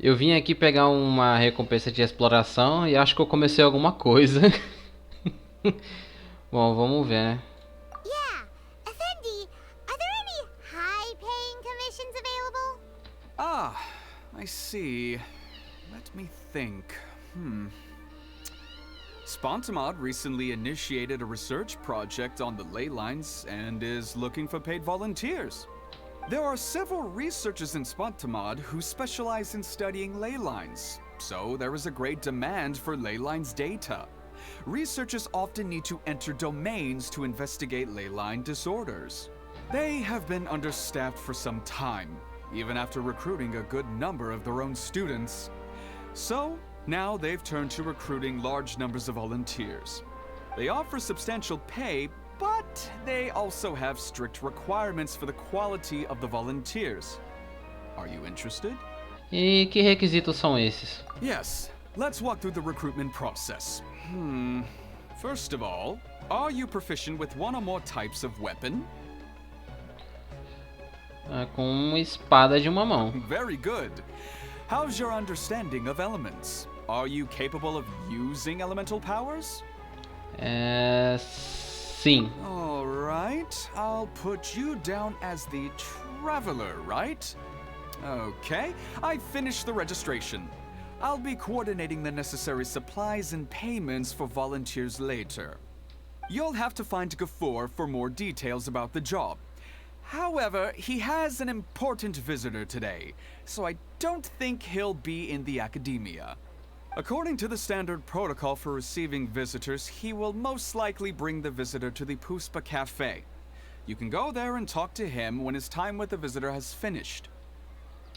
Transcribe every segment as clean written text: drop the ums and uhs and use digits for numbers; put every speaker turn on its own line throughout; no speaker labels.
Eu vim aqui pegar uma recompensa de exploração e acho que eu comecei alguma coisa. Bom, vamos ver, né?
Yeah, Effendi, are there any high-paying commissions available?
Ah, I see. Let me think. Spontamod recently initiated a research project on the ley lines and is looking for paid volunteers. There are several researchers in Spontamod who specialize in studying ley lines, so there is a great demand for ley lines data. Researchers often need to enter domains to investigate ley line disorders. They have been understaffed for some time, even after recruiting a good number of their own students. So, now they've turned to recruiting large numbers of volunteers. They offer substantial pay, but they also have strict requirements for the quality of the volunteers. Are you interested?
E que requisitos são esses?
Yes, let's walk through the recruitment process. First of all, are you proficient with one or more types of weapon?
Com uma espada de uma mão.
Very good. How's your understanding of elements? Are you capable of using elemental powers?
Sim.
Alright, I'll put you down as the traveler, right? Okay, I finished the registration. I'll be coordinating the necessary supplies and payments for volunteers later. You'll have to find Gafoor for more details about the job. However, he has an important visitor today, so I don't think he'll be in the academia. According to the standard protocol for receiving visitors, he will most likely bring the visitor to the Puspa Cafe. You can go there and talk to him when his time with the visitor has finished.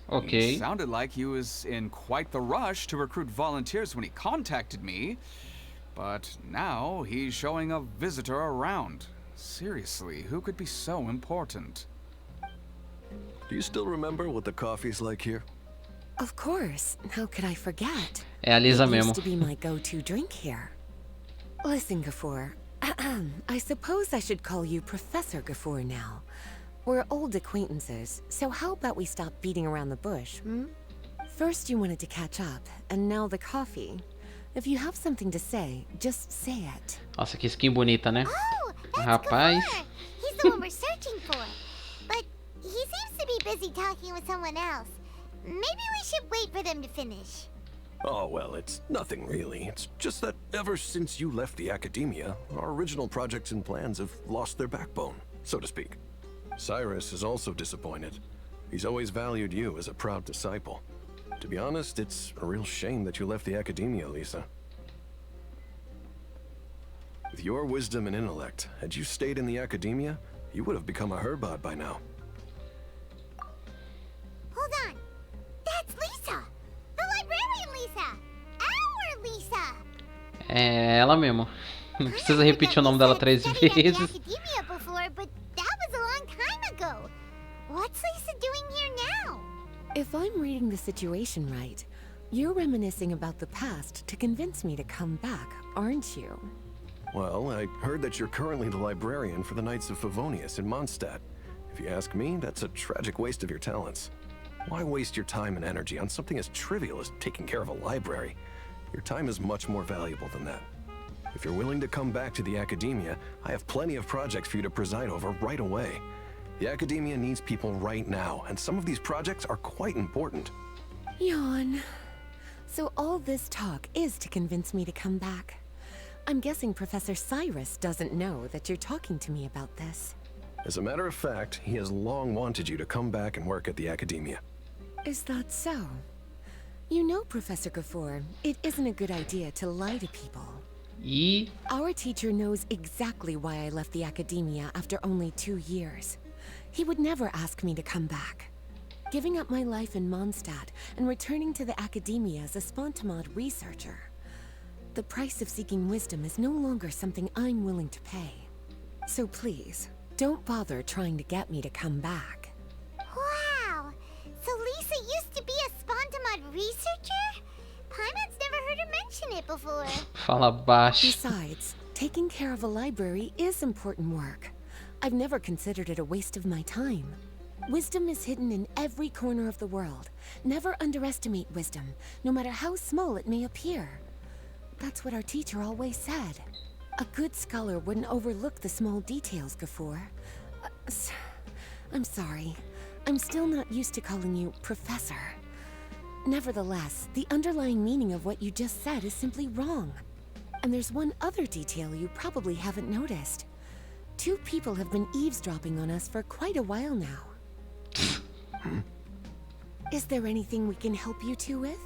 Ok.
He sounded like he was in quite the rush to recruit volunteers when he contacted me, but now he's showing a visitor around. Seriously, who could be so important?
Do you still remember what the coffee's like here?
Of course. How could I forget?
É a Lisa
It
mesmo.
used to be my go-to drink here. Listen, Gafoor. I suppose I should call you Professor Gafoor now. We're old acquaintances, so how about we stop beating around the bush, hmm? First you wanted to catch up, and now the coffee. If you have something to say, just say it.
Nossa, que skin bonita, né?
Oh, that's
Rapaz.
Gafoor. He's the one we're searching for. But he seems to be busy talking with someone else. Maybe we should wait for them to finish.
Oh, well, it's nothing really. It's just that ever since you left the academia, our original projects and plans have lost their backbone, so to speak. Cyrus is also disappointed. He's always valued you as a proud disciple. To be honest, it's a real shame that you left the academia, Lisa. With your wisdom and intellect, had you stayed in the academia, you would have become a herbot by now.
Hold on. That's Lisa! The librarian Lisa! Our Lisa!
É ela mesmo. Não precisa repetir o nome dela 3 vezes.
Academia before, but that was a long time ago. What's Lisa doing here now?
If I'm reading the situation right, you're reminiscing about the past to convince me to come back, aren't you?
Well, I heard that you're currently the librarian for the Knights of Favonius in Mondstadt. If you ask me, that's a tragic waste of your talents. Why waste your time and energy on something as trivial as taking care of a library? Your time is much more valuable than that. If you're willing to come back to the academia, I have plenty of projects for you to preside over right away. The academia needs people right now, and some of these projects are quite important.
Yawn. So all this talk is to convince me to come back. I'm guessing Professor Cyrus doesn't know that you're talking to me about this.
As a matter of fact, he has long wanted you to come back and work at the academia.
Is that so? You know, Professor Gafoor, it isn't a good idea to lie to people.
E
Our teacher knows exactly why I left the academia after only 2 years. He would never ask me to come back. Giving up my life in Mondstadt and returning to the academia as a Spontamod researcher. The price of seeking wisdom is no longer something I'm willing to pay. So please, don't bother trying to get me to come back.
Wow! So Lisa used to be a Spontamod researcher? Paimon's never heard her mention it before.
fala baixo.
Besides, taking care of a library is important work. I've never considered it a waste of my time. Wisdom is hidden in every corner of the world. Never underestimate wisdom, no matter how small it may appear. That's what our teacher always said. A good scholar wouldn't overlook the small details, Gafor. I'm sorry. I'm still not used to calling you Professor. Nevertheless, the underlying meaning of what you just said is simply wrong. And there's one other detail you probably haven't noticed. 2 people have been eavesdropping on us for quite a while now. Is there anything we can help you two with?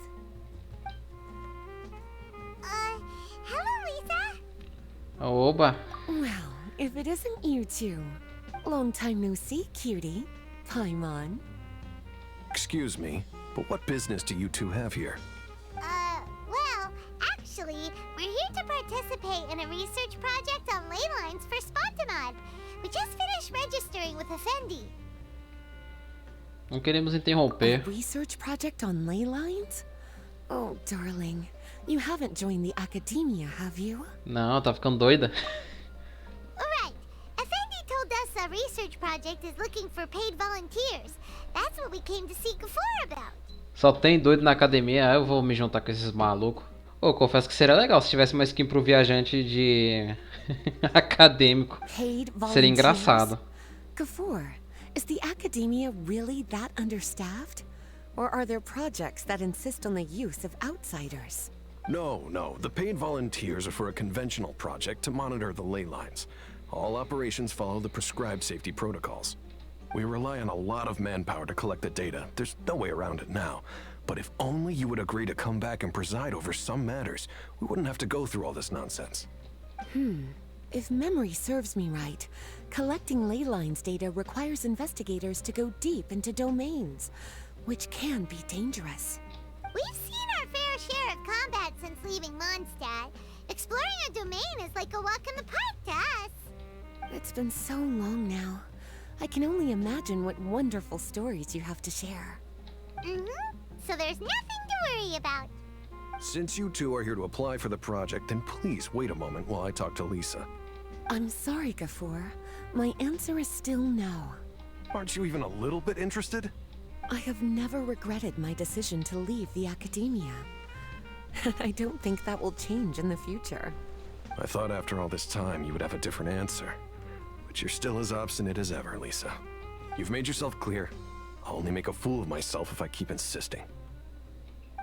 Hello, Lisa.
Oba.
Well, if it isn't you two. Long time no see, cutie. Paimon.
Excuse me, but what business do you two have here?
Well, actually, we're here to participate in a research project on ley lines for Spontamod. We just finished registering with Effendi.
Não queremos
A
interromper.
research project on ley lines? Oh, darling. You haven't joined the academia, have you?
Não, tá ficando doida.
Alright, Effendi told us a research project is looking for paid volunteers. That's what we came to see Gafor about.
Só tem doido na academia, aí eu vou me juntar com esses malucos. Ô, confesso que seria legal se tivesse uma skin pro viajante de acadêmico.
Paid volunteers?
Seria engraçado.
Gafor, is the academia really that understaffed? Or are there projects that insist on the use of outsiders?
No. The paid volunteers are for a conventional project to monitor the ley lines. All operations follow the prescribed safety protocols. We rely on a lot of manpower to collect the data. There's no way around it now. But if only you would agree to come back and preside over some matters, we wouldn't have to go through all this nonsense.
If memory serves me right, collecting ley lines data requires investigators to go deep into domains, which can be dangerous.
We've seen our fair share of combat since leaving Mondstadt. Exploring a domain is like a walk in the park to us.
It's been so long now. I can only imagine what wonderful stories you have to share.
So there's nothing to worry about.
Since you two are here to apply for the project, then please wait a moment while I talk to Lisa.
I'm sorry, Gafor. My answer is still no.
Aren't you even a little bit interested?
I have never regretted my decision to leave the academia. I don't think that will change in the future.
I thought after all this time you would have a different answer. But you're still as obstinate as ever, Lisa. You've made yourself clear. I'll only make a fool of myself if I keep insisting.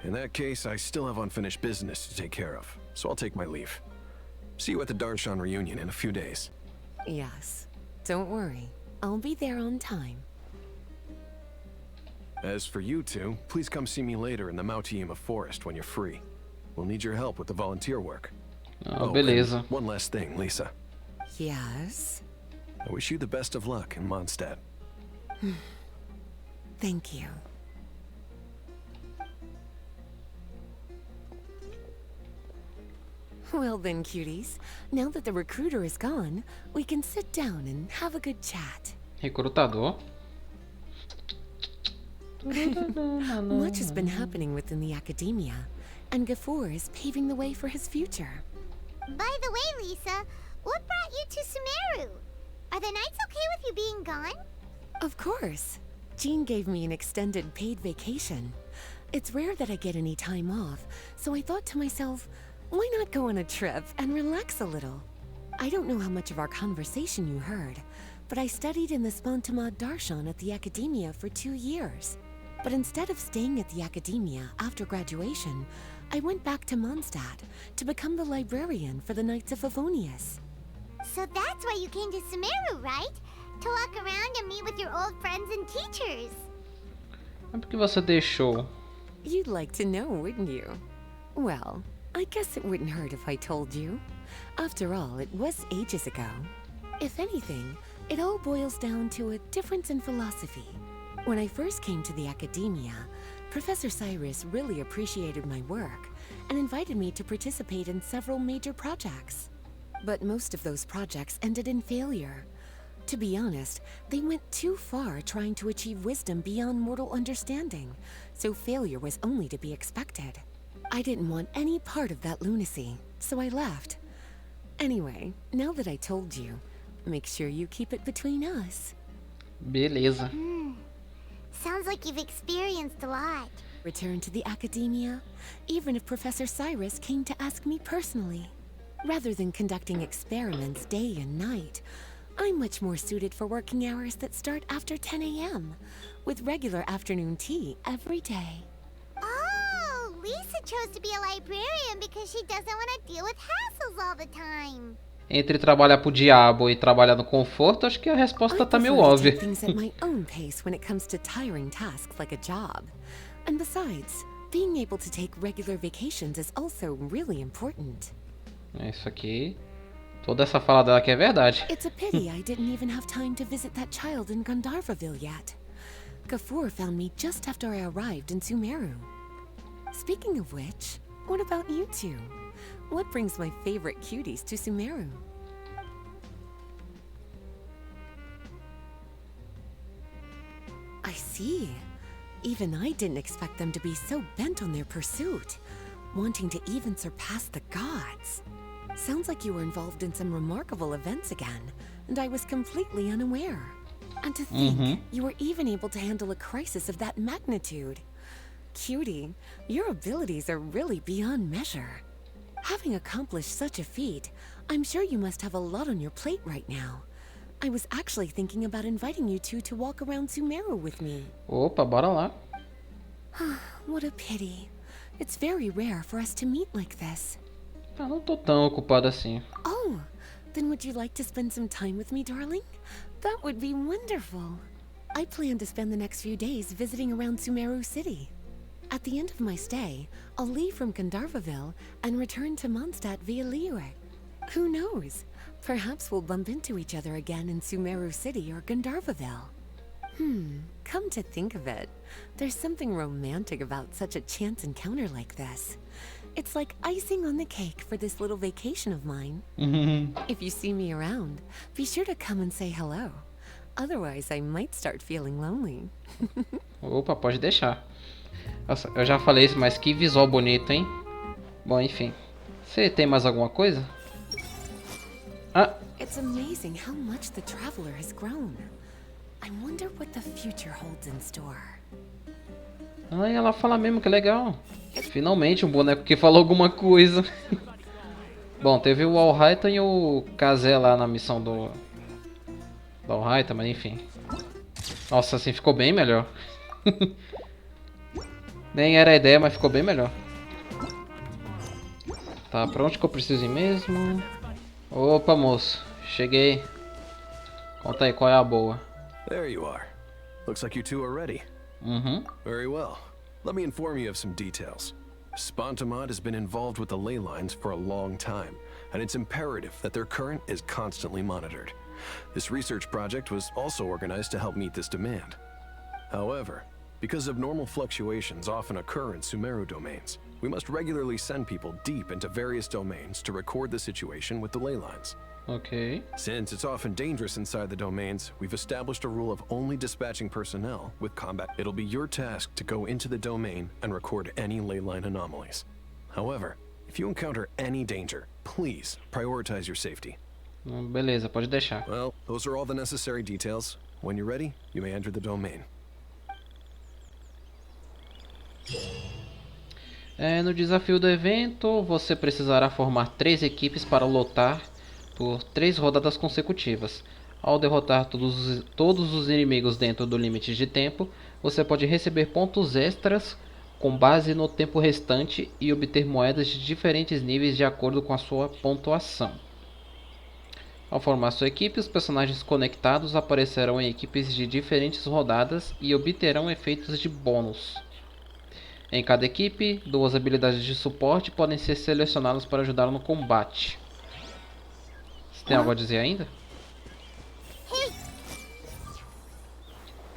In that case, I still have unfinished business to take care of, so I'll take my leave. See you at the Darshan reunion in a few days.
Yes. Don't worry. I'll be there on time.
As for you two, please come see me later in the Mautiima Forest when you're free. We'll need your help with the volunteer work.
Ah,
and
beleza.
one last thing, Lisa.
Yes?
I wish you the best of luck in Mondstadt.
Thank you. Well then, cuties. Now that the recruiter is gone, we can sit down and have a good chat.
Recrutador.
Much has been happening within the academia, and Gafor is paving the way for his future.
By the way, Lisa, what brought you to Sumeru? Are the Knights okay with you being gone?
Of course. Jean gave me an extended paid vacation. It's rare that I get any time off, so I thought to myself, why not go on a trip and relax a little? I don't know how much of our conversation you heard, but I studied in the Spontamod Darshan at the academia for 2 years. But instead of staying at the academia after graduation, I went back to Mondstadt to become the librarian for the Knights of Favonius.
So that's why you came to Sumeru, right? To walk around and meet with your old friends and teachers.
Mas por que você deixou?
You'd like to know, wouldn't you? Well, I guess it wouldn't hurt if I told you. After all, it was ages ago. If anything, it all boils down to a difference in philosophy. When I first came to the academia, Professor Cyrus really appreciated my work and invited me to participate in several major projects. But most of those projects ended in failure. To be honest, they went too far trying to achieve wisdom beyond mortal understanding, so failure was only to be expected. I didn't want any part of that lunacy, so I left. Anyway, now that I told you, make sure you keep it between us.
Beleza.
Sounds like you've experienced a lot.
Return to the academia, even if Professor Cyrus came to ask me personally. Rather than conducting experiments day and night, I'm much more suited for working hours that start after 10 a.m., with regular afternoon tea every day.
Oh, Lisa chose to be a librarian because she doesn't want to deal with hassles all the time.
Entre trabalhar pro diabo e trabalhar no conforto, acho que a resposta
I
tá meio
prefer to
óbvia.
take things at my own pace when it comes to tiring tasks like a job. And besides, being able to take regular vacations is also really important.
É isso aqui. Toda essa fala dela aqui é verdade.
It's a pity I didn't even have time to visit that child in Gandharvaville yet. Gafur found me just after I arrived in Sumeru. Speaking of which, what about you two? What brings my favorite cuties to Sumeru? I see. Even I didn't expect them to be so bent on their pursuit, wanting to even surpass the gods. Sounds like you were involved in some remarkable events again, and I was completely unaware. And to think, you were even able to handle a crisis of that magnitude. Cutie, your abilities are really beyond measure. Having accomplished such a feat, I'm sure you must have a lot on your plate right now. I was actually thinking about inviting you two to walk around Sumeru with me.
Opa, bora lá.
What a pity. It's very rare for us to meet like this.
Eu não tô tão ocupado assim.
Oh, then would you like to spend some time with me, darling? That would be wonderful. I plan to spend the next few days visiting around Sumeru City. At the end of my stay, I'll leave from Gandharvaville and return to Mondstadt via Liyue. Who knows? Perhaps we'll bump into each other again in Sumeru City or Gandharvaville. Come to think of it, there's something romantic about such a chance encounter like this. It's like icing on the cake for this little vacation of mine. If you see me around, be sure to come and say hello. Otherwise, I might start feeling lonely.
Opa, pode deixar. Nossa, eu já falei isso, mas que visual bonito, hein? Bom, enfim. Você tem mais alguma coisa? Ah,
It's amazing how much the traveler has grown. I wonder what the future holds in store.
ai, ela fala mesmo, que legal. Finalmente um boneco que falou alguma coisa. Bom, teve o Alhaita e o Kazé lá na missão do Alhaita, mas enfim. Nossa, assim ficou bem melhor. Nem era a ideia, mas ficou bem melhor. Tá, pra onde que eu preciso ir mesmo? Opa, moço. Cheguei. Conta aí, qual é a boa?
There you are. Looks like you two are ready. Very well. Let me inform you of some details. Spontamod has been involved with the ley lines for a long time, and it's imperative that their current is constantly monitored. This research project was also organized to help meet this demand. However, because abnormal fluctuations often occur in Sumeru domains, we must regularly send people deep into various domains to record the situation with the ley lines.
Ok.
Since it's often dangerous inside the domains, we've established a rule of only dispatching personnel with combat. It'll be your task to go into the domain and record any ley line anomalies. However, if you encounter any danger, please prioritize your safety.
Beleza, pode deixar.
Well, those are all the necessary details. When you're ready, you may enter the domain.
No desafio do evento, você precisará formar 3 equipes para lutar por 3 rodadas consecutivas. Ao derrotar todos os inimigos dentro do limite de tempo, você pode receber pontos extras com base no tempo restante e obter moedas de diferentes níveis de acordo com a sua pontuação. Ao formar sua equipe, os personagens conectados aparecerão em equipes de diferentes rodadas e obterão efeitos de bônus. Em cada equipe, 2 habilidades de suporte podem ser selecionadas para ajudar no combate. Você tem algo a dizer ainda?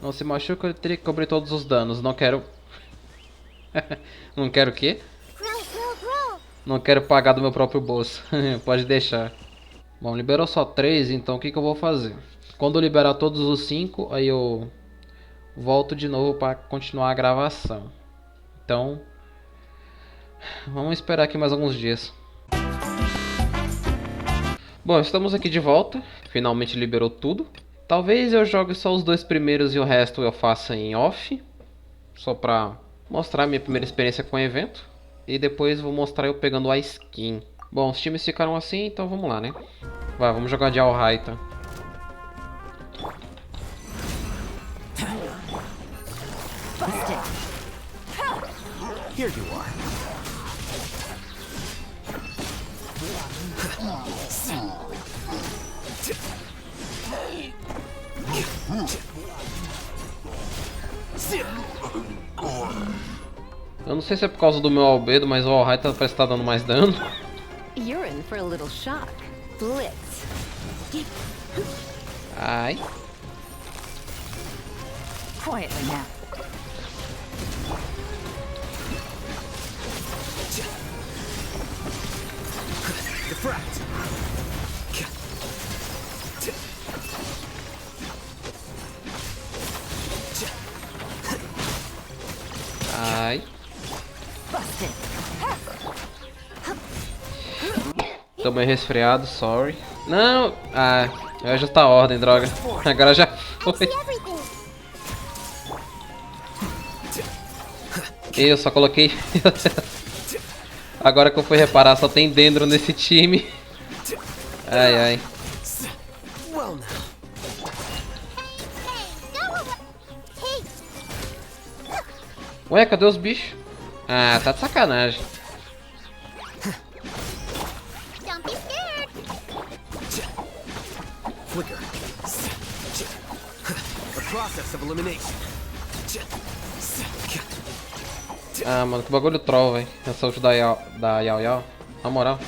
Não se machuca, eu teria que cobrir todos os danos. Não quero... Não quero o quê? Não quero pagar do meu próprio bolso. Pode deixar. Bom, liberou só 3, então o que eu vou fazer? Quando eu liberar todos os 5, aí eu volto de novo para continuar a gravação. Então, vamos esperar aqui mais alguns dias. Bom, estamos aqui de volta. Finalmente liberou tudo. Talvez eu jogue só os 2 primeiros e o resto eu faça em off. Só pra mostrar minha primeira experiência com o evento. E depois vou mostrar eu pegando a skin. Bom, os times ficaram assim, então vamos lá, né? Vai, vamos jogar de Alraita.
Here you are.
Eu não sei se é por causa do meu albedo, mas o Alraita parece que tá dando mais dano.
You're in for a little shock. Blitz.
Ai.
Quietly now.
Defract.
Ai.
Busted.
Tô meio resfriado, sorry. Não! Ah, eu ia ajustar a ordem, droga. Agora já foi.
Everything.
Eu só coloquei. Agora que eu fui reparar, só tem dendro nesse time. Ai, ai.
Well now.
Hey, go away. Hey,
Ué, cadê os bichos? Ah, tá de sacanagem.
don't be scared.
Flicker. A process of elimination.
Ah, mano, que bagulho troll, velho. Essa ult da Yao Yao. Na moral.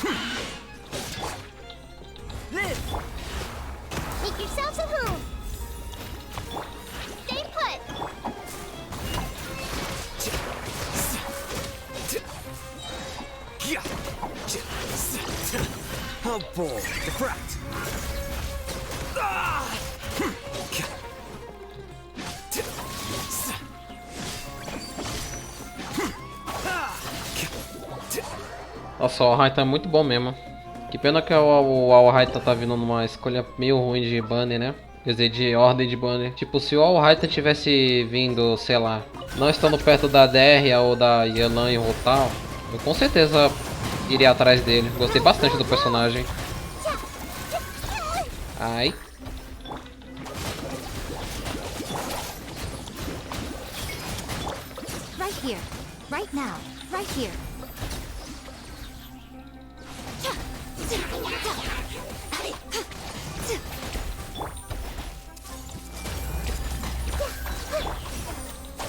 Make yourselves a room. Stay put.
Oh boy. Defract.
Nossa, o Alraita é muito bom mesmo. Que pena que o Alraita tá vindo numa escolha meio ruim de banner, né? Quer dizer, de ordem de banner. Tipo, se o Alraita tivesse vindo, sei lá, não estando perto da DR ou da Yelan e Rotal, eu com certeza iria atrás dele. Gostei bastante do personagem. Ai.
Right here. Right now. Right here.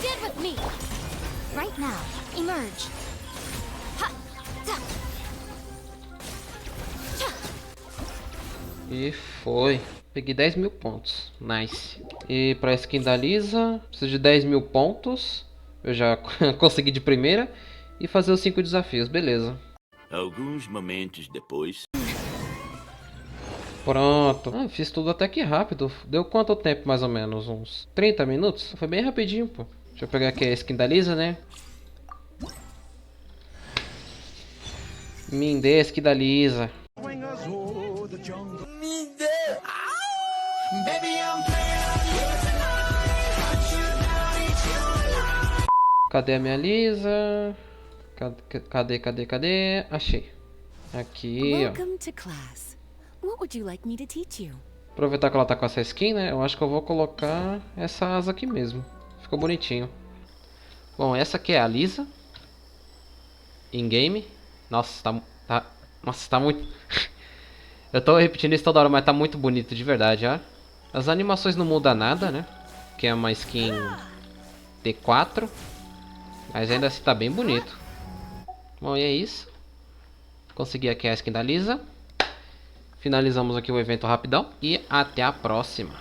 Stand with me. Right now. Emerge.
E foi. Peguei 10 mil pontos. Nice. E pra skin da Lisa, preciso de 10 mil pontos. Eu já consegui de primeira. E fazer os 5 desafios, beleza.
Alguns momentos depois.
Pronto. Ah, fiz tudo até que rápido. Deu quanto tempo mais ou menos? Uns 30 minutos? Foi bem rapidinho, pô. Deixa eu pegar aqui a skin da Lisa, né? Me dê a skin da Lisa. Cadê a minha Lisa? Cadê? Achei. Aqui, ó.
Welcome to class. What would you like me to teach you?
Aproveitar que ela tá com essa skin, né? Eu acho que eu vou colocar essa asa aqui mesmo. Ficou bonitinho. Bom, essa aqui é a Lisa. In-game. Nossa, Nossa, tá muito... Eu tô repetindo isso toda hora, mas tá muito bonito de verdade, ó. As animações não mudam nada, né? Que é uma skin T4. Mas ainda assim tá bem bonito. Bom, e é isso. Consegui aqui a skin da Lisa. Finalizamos aqui o evento rapidão. E até a próxima.